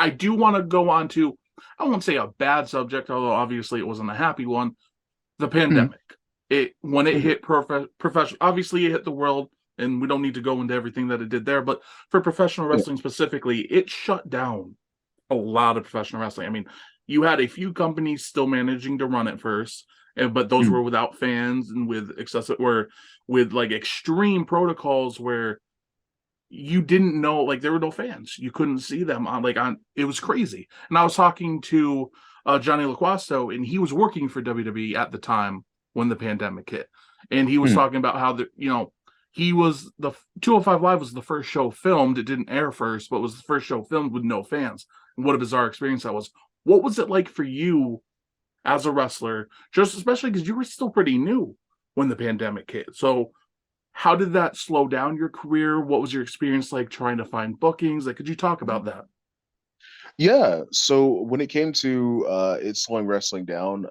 I do want to go on to, I won't say a bad subject, although obviously it wasn't a happy one. The Mhm. pandemic. It when it Mhm. hit professional, obviously it hit the world, and we don't need to go into everything that it did there. But for professional Yeah. wrestling specifically, it shut down a lot of professional wrestling. I mean, you had a few companies still managing to run it first, but those Mhm. were without fans and with excessive or with like extreme protocols where you didn't know, like there were no fans, you couldn't see them on it was crazy. And I was talking to Johnny LaQuasto, and he was working for WWE at the time when the pandemic hit, and he was Mhm. talking about how he was the 205 Live was the first show filmed. It didn't air first, but was the first show filmed with no fans. And what a bizarre experience that was. What was it like for you as a wrestler, just especially because you were still pretty new when the pandemic hit? So how did that slow down your career? What was your experience like trying to find bookings? Like, could you talk about that? Yeah. So when it came to it slowing wrestling down,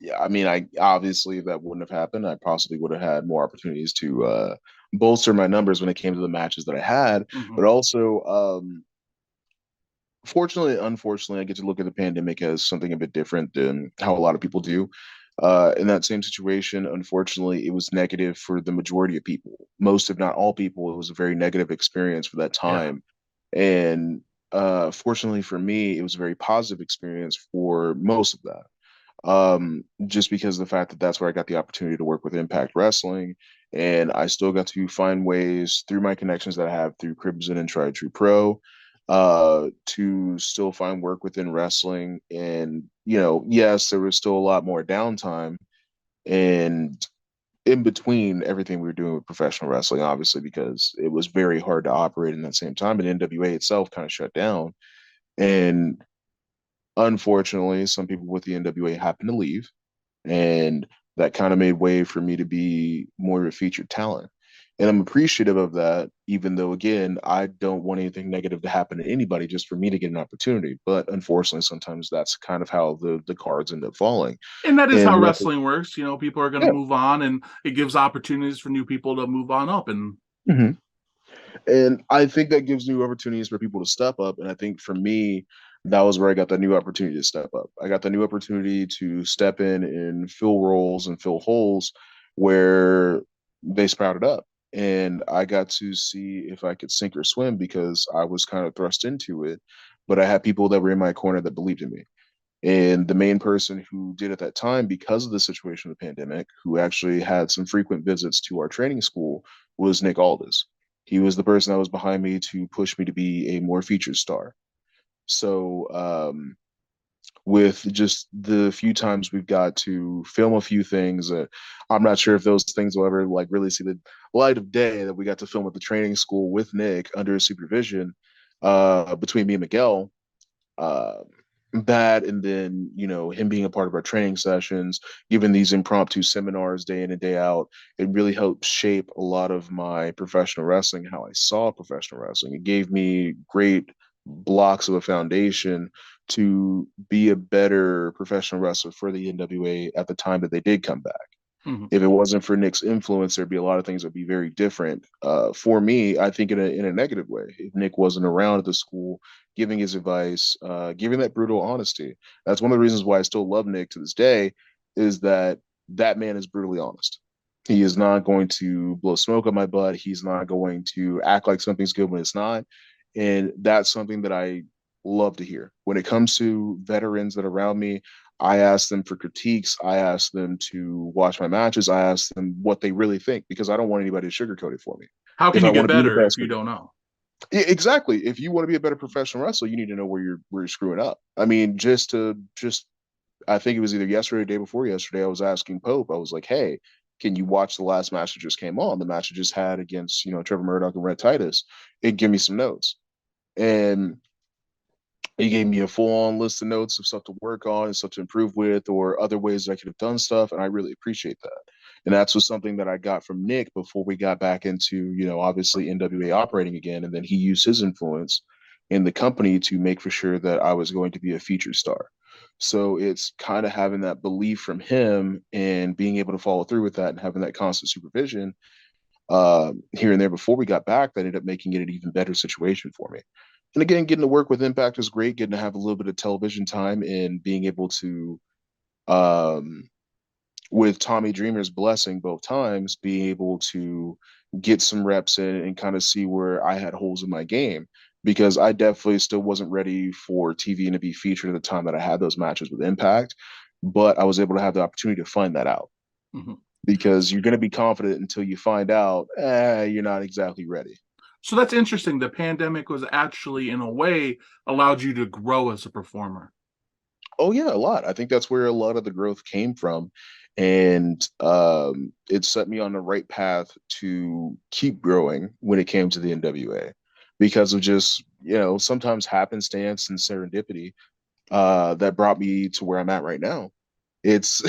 yeah, I mean, I obviously if that wouldn't have happened, I possibly would have had more opportunities to bolster my numbers when it came to the matches that I had. Mm-hmm. But also, fortunately, unfortunately, I get to look at the pandemic as something a bit different than how a lot of people do. In that same situation, unfortunately, it was negative for the majority of people. Most, if not all people, it was a very negative experience for that Yeah. time. And fortunately for me, it was a very positive experience for most of that. Just because of the fact that that's where I got the opportunity to work with Impact Wrestling. And I still got to find ways through my connections that I have through Crimson and Tried True Pro to still find work within wrestling. And, yes, there was still a lot more downtime and in between everything we were doing with professional wrestling, obviously, because it was very hard to operate in that same time. And NWA itself kind of shut down. And unfortunately, some people with the NWA happened to leave. And that kind of made way for me to be more of a featured talent. And I'm appreciative of that, even though, again, I don't want anything negative to happen to anybody just for me to get an opportunity. But unfortunately, sometimes that's kind of how the cards end up falling. And that is how And luckily, wrestling works. People are going to yeah. move on, and it gives opportunities for new people to move on up. And Mhm. And I think that gives new opportunities for people to step up. And I think for me, that was where I got the new opportunity to step up. I got the new opportunity to step in and fill roles and fill holes where they sprouted up. And I got to see if I could sink or swim because I was kind of thrust into it. But I had people that were in my corner that believed in me. And the main person who did at that time, because of the situation of the pandemic, who actually had some frequent visits to our training school, was Nick Aldis. He was the person that was behind me to push me to be a more featured star. So, with just the few times we've got to film a few things, I'm not sure if those things will ever like really see the light of day that we got to film at the training school with Nick under his supervision between me and Miguel. Uh, that and then him being a part of our training sessions, giving these impromptu seminars day in and day out, it really helped shape a lot of my professional wrestling, how I saw professional wrestling. It gave me great blocks of a foundation to be a better professional wrestler for the NWA at the time that they did come back. mhm. If it wasn't for Nick's influence, there'd be a lot of things that'd be very different. For me, I think in a negative way. If Nick wasn't around at the school, giving his advice, giving that brutal honesty, that's one of the reasons why I still love Nick to this day. Is that that man is brutally honest. He is not going to blow smoke on my butt. He's not going to act like something's good when it's not. And that's something that I love to hear. When it comes to veterans that are around me, I ask them for critiques. I ask them to watch my matches. I ask them what they really think because I don't want anybody to sugarcoat it for me. How If can I you want get to be the better if best, you don't know? exactly. If you want to be a better professional wrestler, you need to know where you're screwing up. I mean, just I think it was either yesterday or the day before yesterday. I was asking Pope. I was like, "Hey, can you watch the last match that just came on? The match I just had against Trevor Murdoch and Red Titus, and give me some notes." And he gave me a full-on list of notes of stuff to work on and stuff to improve with or other ways that I could have done stuff, and I really appreciate that. And that's was something that I got from Nick before we got back into obviously NWA operating again, and then he used his influence in the company to make for sure that I was going to be a feature star. So it's kind of having that belief from him and being able to follow through with that and having that constant supervision here and there before we got back that ended up making it an even better situation for me. And again, getting to work with Impact was great. Getting to have a little bit of television time and being able to, um, with Tommy Dreamer's blessing both times, being able to get some reps in and kind of see where I had holes in my game because I definitely still wasn't ready for TV and to be featured at the time that I had those matches with Impact. But I was able to have the opportunity to find that out Hmm. because you're going to be confident until you find out, you're not exactly ready. So that's interesting. The pandemic was actually, in a way, allowed you to grow as a performer. Oh yeah, a lot. I think that's where a lot of the growth came from, and it set me on the right path to keep growing when it came to the NWA, because of just sometimes happenstance and serendipity that brought me to where I'm at right now. It's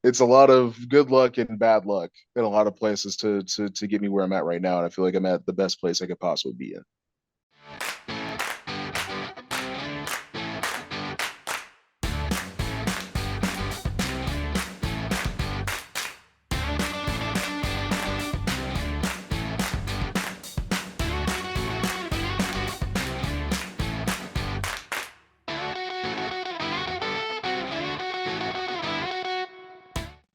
it's a lot of good luck and bad luck in a lot of places to get me where I'm at right now, and I feel like I'm at the best place I could possibly be in.